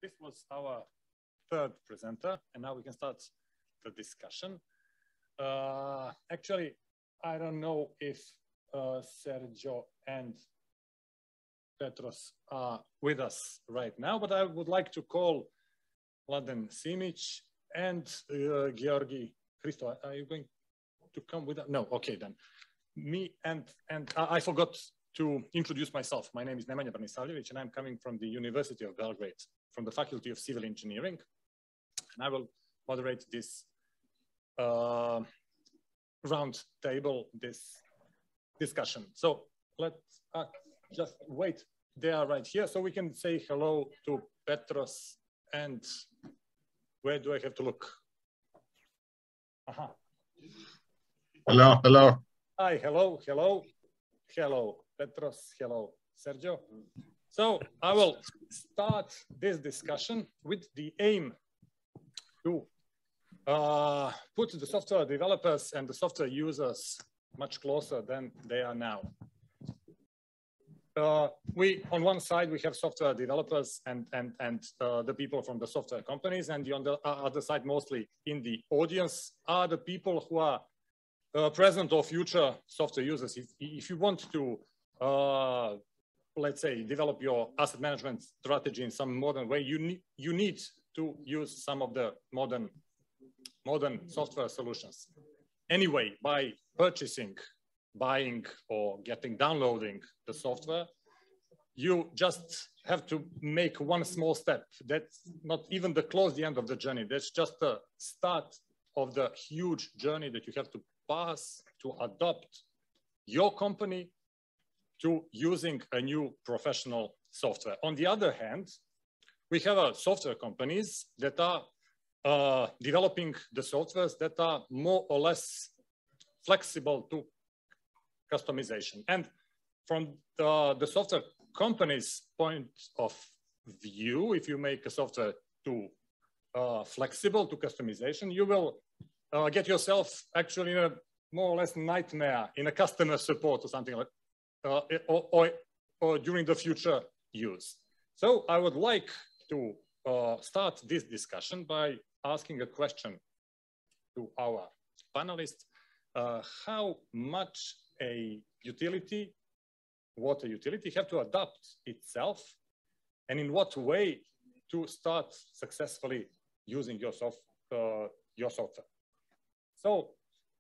This was our third presenter, and now we can start the discussion. Actually, I don't know if Sergio and Petros are with us right now, but I would like to call Mladen, Simić, and Georgi. Christo, are you going to come with us? No, okay then. Me and I forgot to introduce myself. My name is Nemanja Branisavljević, and I'm coming from the University of Belgrade, from the Faculty of Civil Engineering. And I will moderate this round table, this discussion. So let's just wait. They are right here, so we can say hello to Petros. And where do I have to look? Aha. Hello, hello. Hi, hello, hello, hello, Petros, hello, Sergio. So I will start this discussion with the aim to put the software developers and the software users much closer than they are now. On one side, we have software developers and the people from the software companies, and on the other side, mostly in the audience, are the people who are present or future software users. If you want to, let's say, develop your asset management strategy in some modern way, you need to use some of the modern software solutions. Anyway, by purchasing, buying, or downloading the software, you just have to make one small step. That's not even the end of the journey. That's just the start of the huge journey that you have to pass to adopt your company to using a new professional software. On the other hand, we have software companies that are developing the softwares that are more or less flexible to customization. And from the software company's point of view, if you make a software too flexible to customization, you will get yourself actually in a more or less nightmare in a customer support or something like or during the future use. So I would like to start this discussion by asking a question to our panelists. How much a water utility have to adapt itself, and in what way to start successfully using your software. So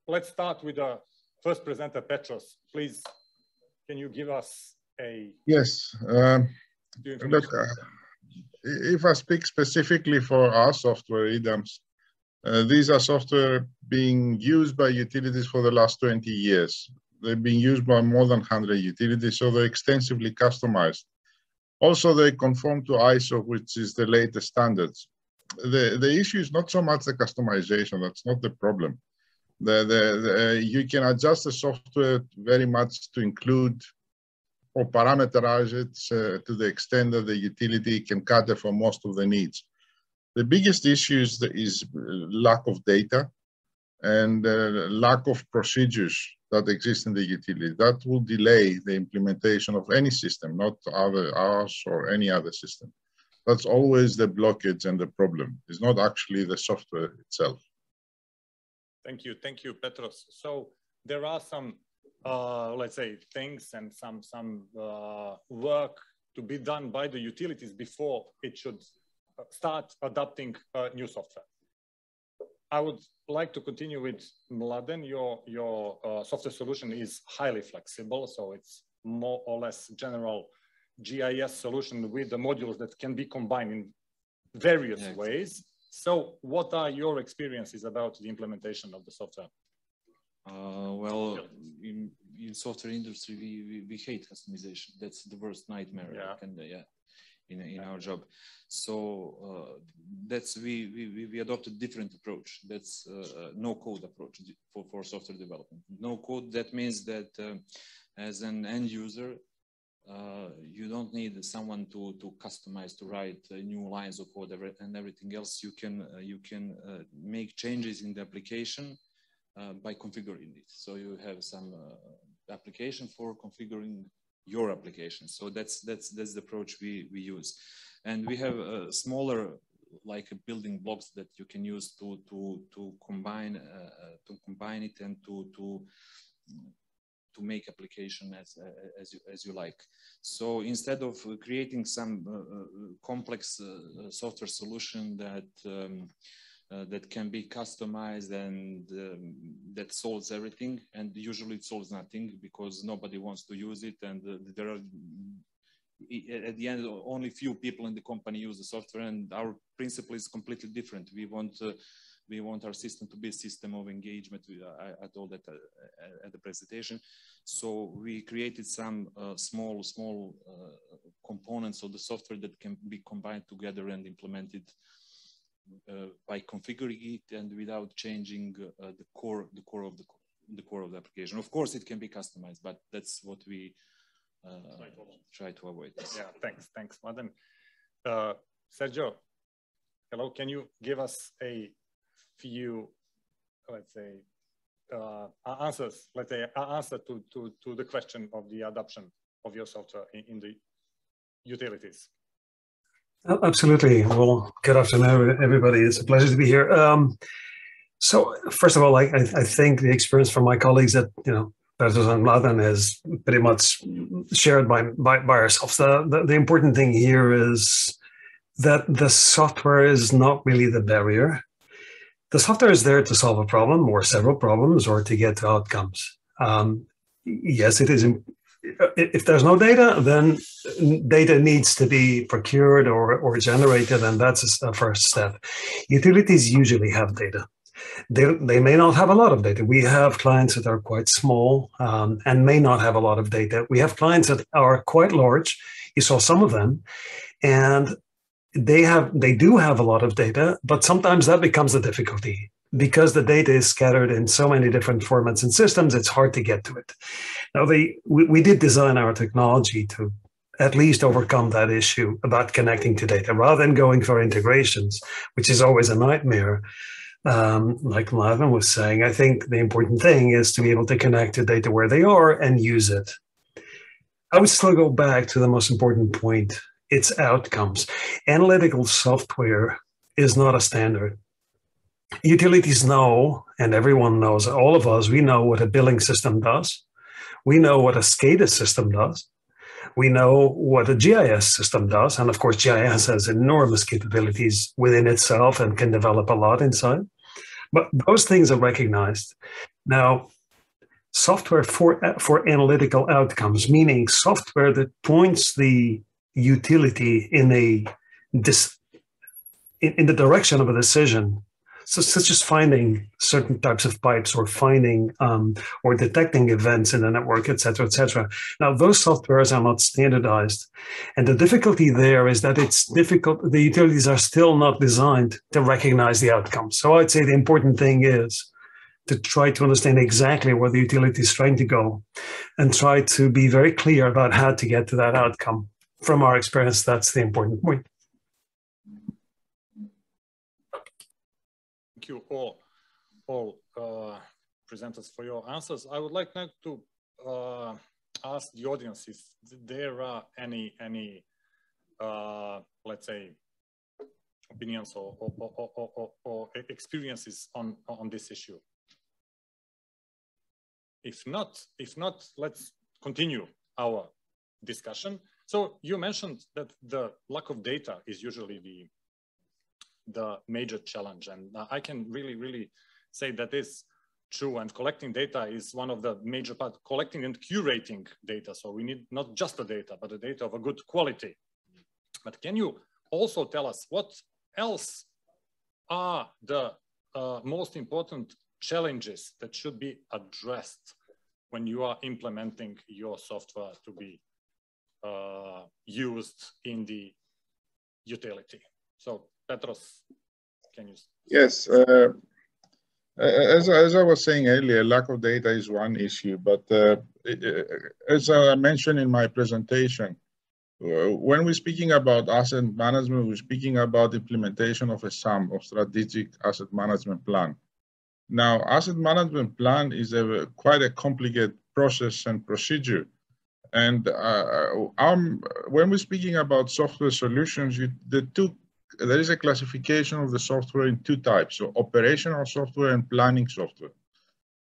let's start with the first presenter, Petros. Please, can you give us a... Yes. Look, if I speak specifically for our software, IDAMS, these are software being used by utilities for the last 20 years. They're being used by more than 100 utilities, so they're extensively customized. Also, they conform to ISO, which is the latest standards. The issue is not so much the customization, that's not the problem. You can adjust the software very much to include or parameterize it to the extent that the utility can cater for most of the needs. The biggest issue is lack of data and lack of procedures that exist in the utility. That will delay the implementation of any system, not ours or any other system. That's always the blockage and the problem. It's not actually the software itself. Thank you, Petros. So there are some, let's say, things and some work to be done by the utilities before it should start adopting new software. I would like to continue with Mladen. Your software solution is highly flexible, so it's more or less general GIS solution with the modules that can be combined in various ways. So what are your experiences about the implementation of the software? Well, in software industry, we hate customization. That's the worst nightmare in our job. So that's we adopted different approach. That's no code approach for software development. No code, that means that as an end user, you don't need someone to customize, to write new lines of code and everything else. You can make changes in the application by configuring it. So you have some application for configuring your application. So that's the approach we use, and we have smaller like building blocks that you can use to combine it and to make application as you like. So instead of creating some complex software solution that can be customized and that solves everything, and usually it solves nothing because nobody wants to use it, and there are at the end only few people in the company use the software, and our principle is completely different. We want our system to be a system of engagement. I told that at the presentation. So we created some small components of the software that can be combined together and implemented by configuring it and without changing the core of the application. Of course, it can be customized, but that's what we try to avoid. Yeah, thanks, Mladen. Sergio, hello. Can you give us a few, let's say, answers? Let's say, answer to the question of the adoption of your software in the utilities. Absolutely. Well, good afternoon, everybody. It's a pleasure to be here. So, first of all, I think the experience from my colleagues that Petros and Mladen is pretty much shared by ourselves. The important thing here is that the software is not really the barrier. The software is there to solve a problem or several problems or to get to outcomes. Yes, it is. If there's no data, then data needs to be procured or generated, and that's a first step. Utilities usually have data. They may not have a lot of data. We have clients that are quite small and may not have a lot of data. We have clients that are quite large. You saw some of them, and they do have a lot of data, but sometimes that becomes a difficulty because the data is scattered in so many different formats and systems. It's hard to get to it. Now, we did design our technology to at least overcome that issue about connecting to data rather than going for integrations, which is always a nightmare. Like Mladen was saying, I think the important thing is to be able to connect to data where they are and use it. I would still go back to the most important point. It's outcomes. Analytical software is not a standard. Utilities know, and everyone knows, all of us, we know what a billing system does. We know what a SCADA system does. We know what a GIS system does. And of course, GIS has enormous capabilities within itself and can develop a lot inside. But those things are recognized. Now, software for analytical outcomes, meaning software that points the utility in the direction of a decision, such as finding certain types of pipes or finding or detecting events in the network, et cetera, et cetera. Now, those softwares are not standardized. And the difficulty there is that it's difficult. The utilities are still not designed to recognize the outcomes. So I'd say the important thing is to try to understand exactly where the utility is trying to go and try to be very clear about how to get to that outcome. From our experience, that's the important point. Thank you all presenters for your answers. I would like now to ask the audience if there are any let's say opinions or experiences on this issue. If not, let's continue our discussion. So you mentioned that the lack of data is usually the major challenge, and I can really say that is true, and collecting data is one of the major parts, collecting and curating data. So we need not just the data, but the data of a good quality. But can you also tell us what else are the most important challenges that should be addressed when you are implementing your software to be used in the utility? So Petros, can you? Yes, as I was saying earlier, lack of data is one issue, but as I mentioned in my presentation, when we're speaking about asset management, we're speaking about implementation of a SAM, of strategic asset management plan. Now, asset management plan is quite a complicated process and procedure. And when we're speaking about software solutions, there is a classification of the software in two types, so operational software and planning software.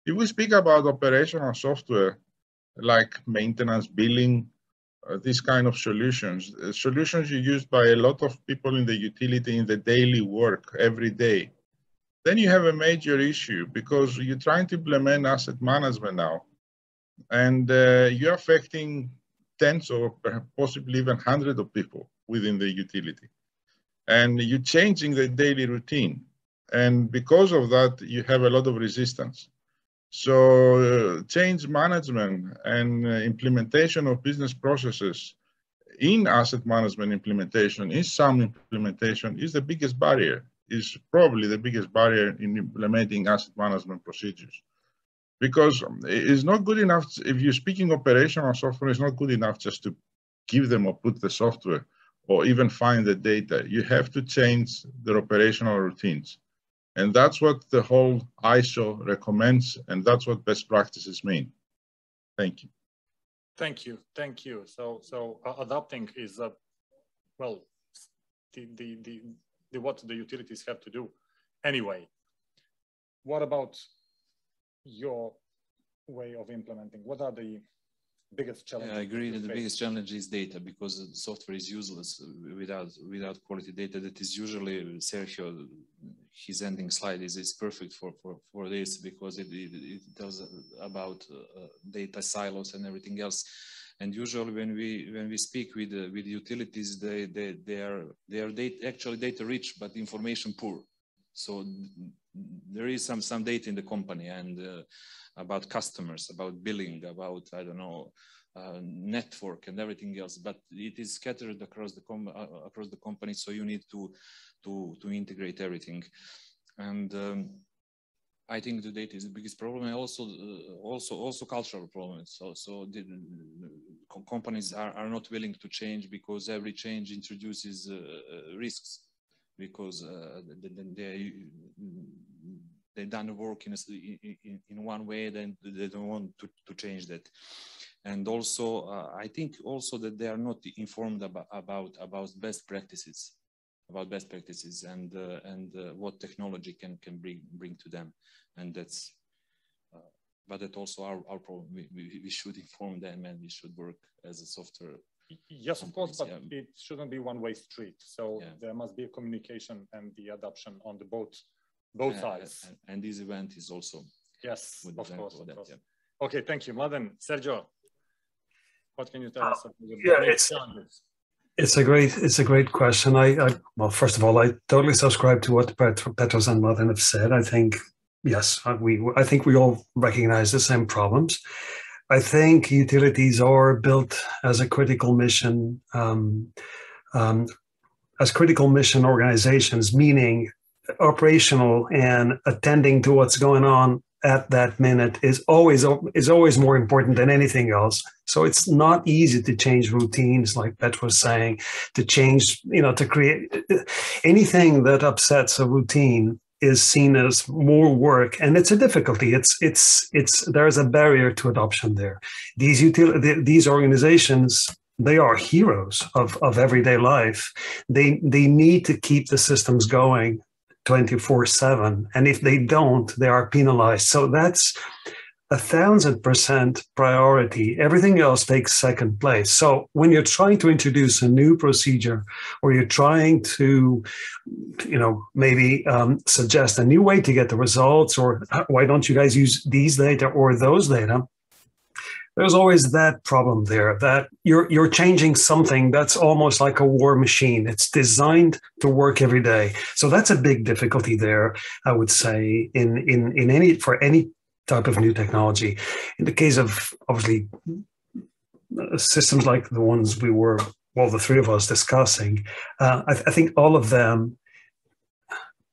If we speak about operational software, like maintenance, billing, these kind of solutions used by a lot of people in the utility in the daily work every day, then you have a major issue because you're trying to implement asset management now, and you're affecting tens or possibly even hundreds of people within the utility. And you're changing the daily routine. And because of that, you have a lot of resistance. So change management and implementation of business processes in asset management implementation, in some implementation, is the biggest barrier, is probably the biggest barrier in implementing asset management procedures. Because it's not good enough, if you're speaking operational software, it's not good enough just to give them or put the software or even find the data. You have to change their operational routines. And that's what the whole ISO recommends, and that's what best practices mean. Thank you. Thank you, thank you. So adapting is, well, what the utilities have to do. Anyway, what about your way of implementing? What are the biggest challenges? Yeah, I agree that the biggest challenge is data, because the software is useless without quality data. That is usually Sergio, his ending slide is perfect for this, because it tells about data silos and everything else. And usually when we speak with utilities, they are actually data rich but information poor. So there is some data in the company and about customers, about billing, about, I don't know, network and everything else, but it is scattered across the company. So you need to integrate everything. And I think the data is the biggest problem, and also cultural problems. So the companies are not willing to change, because every change introduces risks, because they done work in one way, then they don't want to change that. And also, I think also that they are not informed about best practices, and what technology can bring to them. And that's, but that's also our problem. We should inform them, and we should work as a software. Yes, of course, but it shouldn't be one-way street. So there must be a communication and the adoption on the both sides. And this event is also of course. Yeah. Okay, thank you, Mladen. Sergio, what can you tell us about it's a great question. Well, first of all, I totally subscribe to what Petros and Mladen have said. I think yes, I think we all recognize the same problems. I think utilities are built as a critical mission, organizations, meaning operational and attending to what's going on at that minute is always more important than anything else. So it's not easy to change routines, like Petros was saying, to change, to create anything that upsets a routine is seen as more work, and it's a difficulty. There's a barrier to adoption there. These organizations, they are heroes of everyday life. They need to keep the systems going 24/7, and if they don't, they are penalized. So that's 1,000% priority. Everything else takes second place. So when you're trying to introduce a new procedure, or you're trying to, maybe suggest a new way to get the results, or why don't you guys use these data or those data? There's always that problem there, that you're changing something that's almost like a war machine. It's designed to work every day. So that's a big difficulty there, I would say, for any type of new technology. In the case of, obviously, systems like the ones the three of us discussing, I think all of them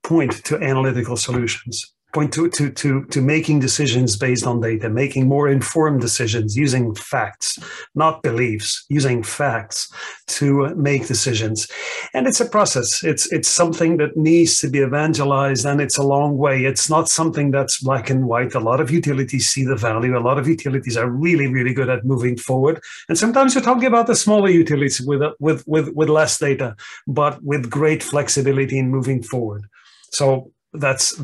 point to analytical solutions, point to making decisions based on data, making more informed decisions using facts, not beliefs, using facts to make decisions. And it's a process. It's something that needs to be evangelized, and it's a long way. It's not something that's black and white. A lot of utilities see the value. A lot of utilities are really, really good at moving forward. And sometimes you're talking about the smaller utilities with less data, but with great flexibility in moving forward. So that's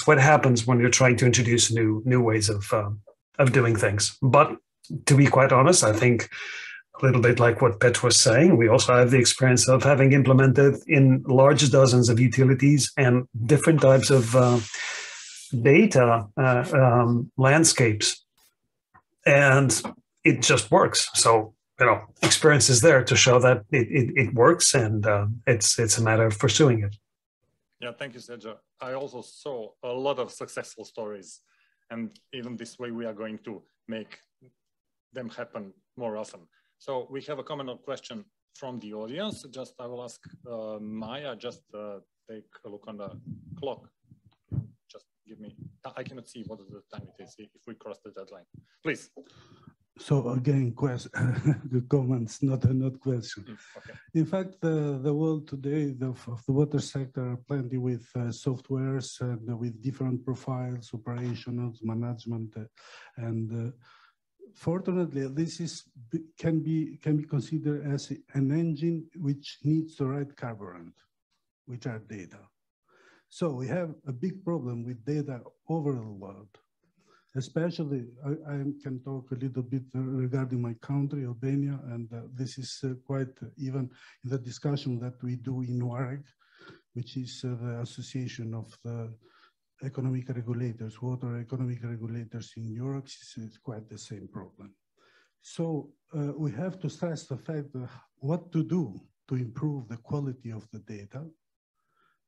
what happens when you're trying to introduce new ways of doing things. But to be quite honest, I think a little bit like what Petros was saying, we also have the experience of having implemented in large dozens of utilities and different types of data landscapes, and it just works. So experience is there to show that it works, and it's a matter of pursuing it. Yeah, thank you, Sergio. I also saw a lot of successful stories, and even this way we are going to make them happen more often. So we have a comment or question from the audience. Just I will ask Maya, just take a look on the clock. Just give me, I cannot see what the time it is if we cross the deadline. Please. So again, the comments, not question. Okay. In fact, the world today of the water sector are plenty with softwares and with different profiles, operational, management, and fortunately, this can be considered as an engine which needs the right carburant, which are data. So we have a big problem with data over the world. Especially, I can talk a little bit regarding my country, Albania, and this is quite even in the discussion that we do in WAREG, which is the Association of the Economic Regulators, Water Economic Regulators in Europe. It's quite the same problem. So we have to stress the fact that what to do to improve the quality of the data,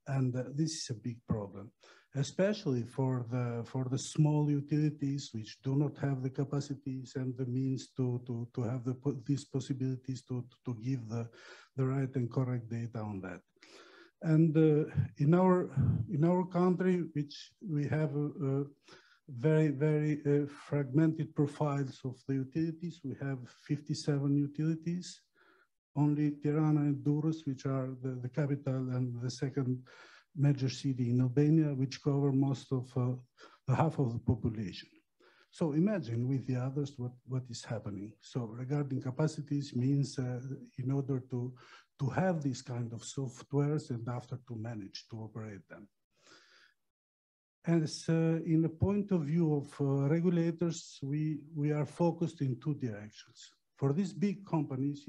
and this is a big problem, especially for the small utilities which do not have the capacities and the means to have these possibilities to give the right and correct data on that. And in our country, which we have very fragmented profiles of the utilities, we have 57 utilities. Only Tirana and Durrës, which are the capital and the second major city in Albania, which cover most of half of the population. So imagine with the others what is happening. So regarding capacities means in order to have these kind of softwares and after to manage to operate them. As in the point of view of regulators, we are focused in two directions. For these big companies,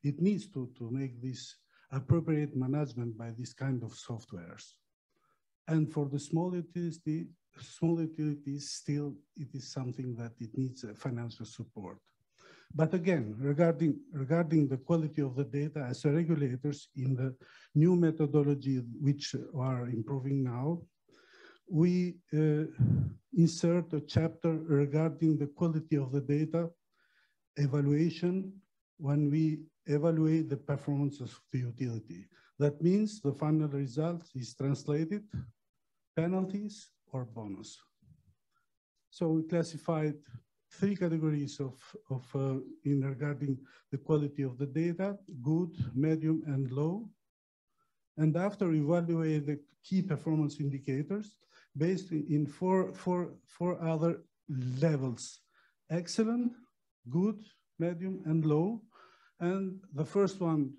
it needs to make this appropriate management by this kind of softwares. And for the small utilities, still it is something that it needs financial support. But again, regarding the quality of the data, as regulators in the new methodology which are improving now, we insert a chapter regarding the quality of the data evaluation when we evaluate the performance of the utility. That means the final result is translated penalties or bonus. So we classified three categories in regarding the quality of the data: good, medium, and low. And after evaluate the key performance indicators based in four other levels: excellent, good, medium, and low. And the first one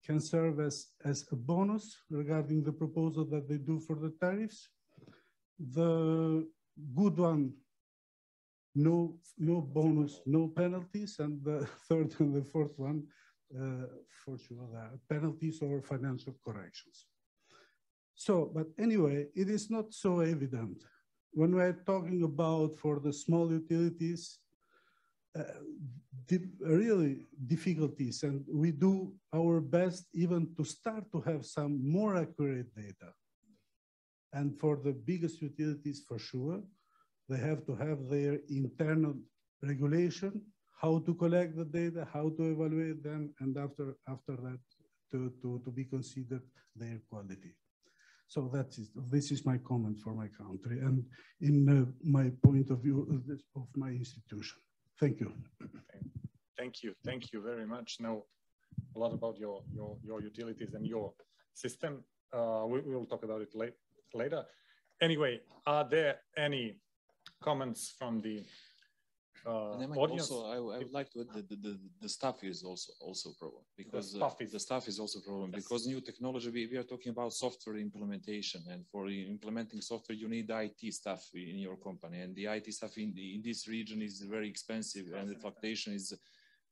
can serve as a bonus regarding the proposal that they do for the tariffs. The good one, no bonus, no penalties. And the third and the fourth one, for sure, penalties or financial corrections. So, but anyway, it is not so evident. When we're talking about for the small utilities, really difficulties, and we do our best even to start to have some more accurate data. And for the biggest utilities, for sure, they have to have their internal regulation, how to collect the data, how to evaluate them, and after that, to be considered their quality. So this is my comment for my country and in my point of view of my institution. Thank you. Thank you very much. Now, a lot about your utilities and your system. We will talk about it later. Anyway, are there any comments from the audience? Also, I would like to add the staff is also a problem, because the staff is also a problem, yes. Because new technology, we are talking about software implementation, and for implementing software you need IT staff in your company, and the IT staff in this region is very expensive, and the fluctuation is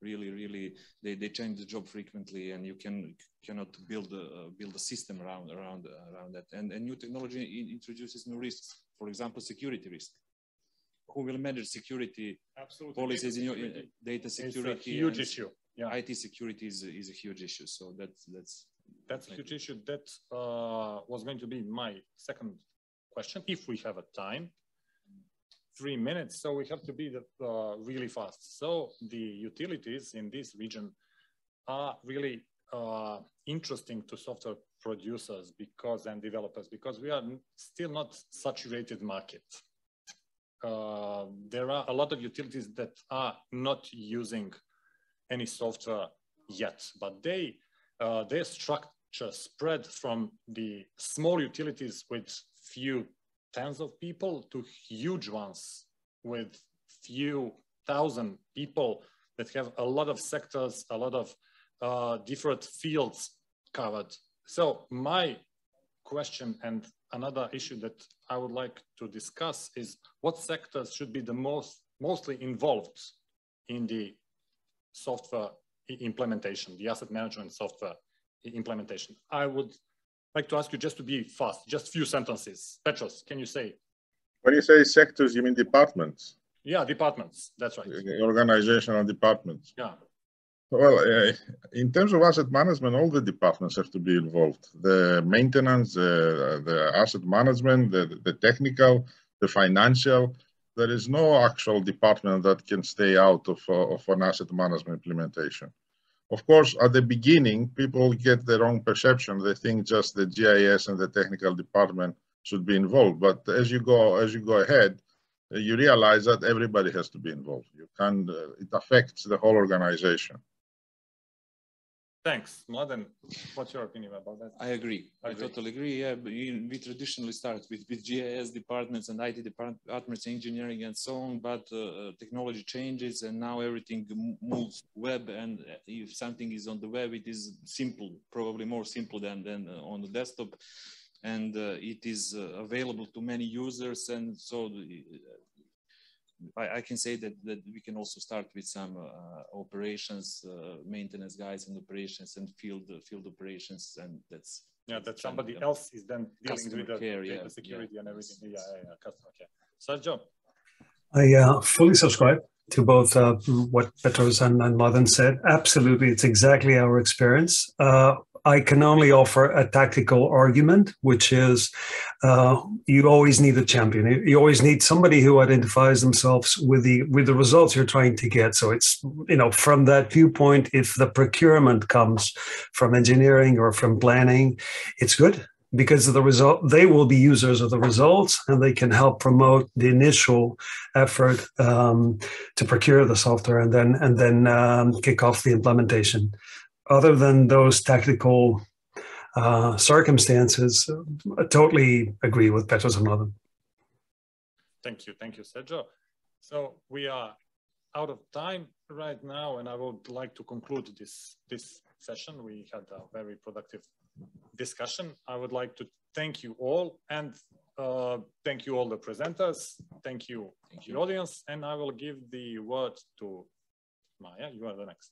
really they change the job frequently, and you cannot build a system around that, and new technology introduces new risks. For example, security risk. Who will manage security policies in your data security? It's a huge issue. Yeah. IT security is a huge issue. So that's a huge issue. That was going to be my second question. If we have a time, 3 minutes, so we have to be really fast. So the utilities in this region are really interesting to software producers and developers, because we are still not saturated market. There are a lot of utilities that are not using any software yet, but their structure spread from the small utilities with few tens of people to huge ones with few thousand people that have a lot of sectors, a lot of different fields covered. So my question and another issue that I would like to discuss is what sectors should be the mostly involved in the software implementation, the asset management software implementation. I would like to ask you just to be fast, just few sentences. Petros, can you say? When you say sectors, you mean departments? Yeah, departments, that's right. Organizational departments. Yeah. Well, in terms of asset management, all the departments have to be involved. The maintenance, the asset management, the technical, the financial. There is no actual department that can stay out of an asset management implementation. Of course, at the beginning, people get the wrong perception. They think just the GIS and the technical department should be involved. But as you go ahead, you realize that everybody has to be involved. You can't, it affects the whole organization. Thanks. Mladen, what's your opinion about that? I agree. I totally agree. Yeah, we traditionally start with GIS departments and IT departments, engineering and so on, but technology changes and now everything moves web, and if something is on the web, it is simple, probably more simple than on the desktop, and it is available to many users, and so I can say that we can also start with some operations, maintenance guys and operations and field operations, and that's that somebody else is then dealing with the data security and everything. Yeah, customer care. Sergio, I fully subscribe to both what Petros and Mladen said. Absolutely, it's exactly our experience. I can only offer a tactical argument, which is you always need a champion. You always need somebody who identifies themselves with the results you're trying to get. So it's, from that viewpoint, if the procurement comes from engineering or from planning, it's good, because of the result, they will be users of the results, and they can help promote the initial effort to procure the software and then kick off the implementation. Other than those tactical circumstances, I totally agree with Petros and Mladen. Thank you, Sergio. So we are out of time right now, and I would like to conclude this session. We had a very productive discussion. I would like to thank you all, and thank you all the presenters. Thank you the audience, and I will give the word to Maya. You are the next.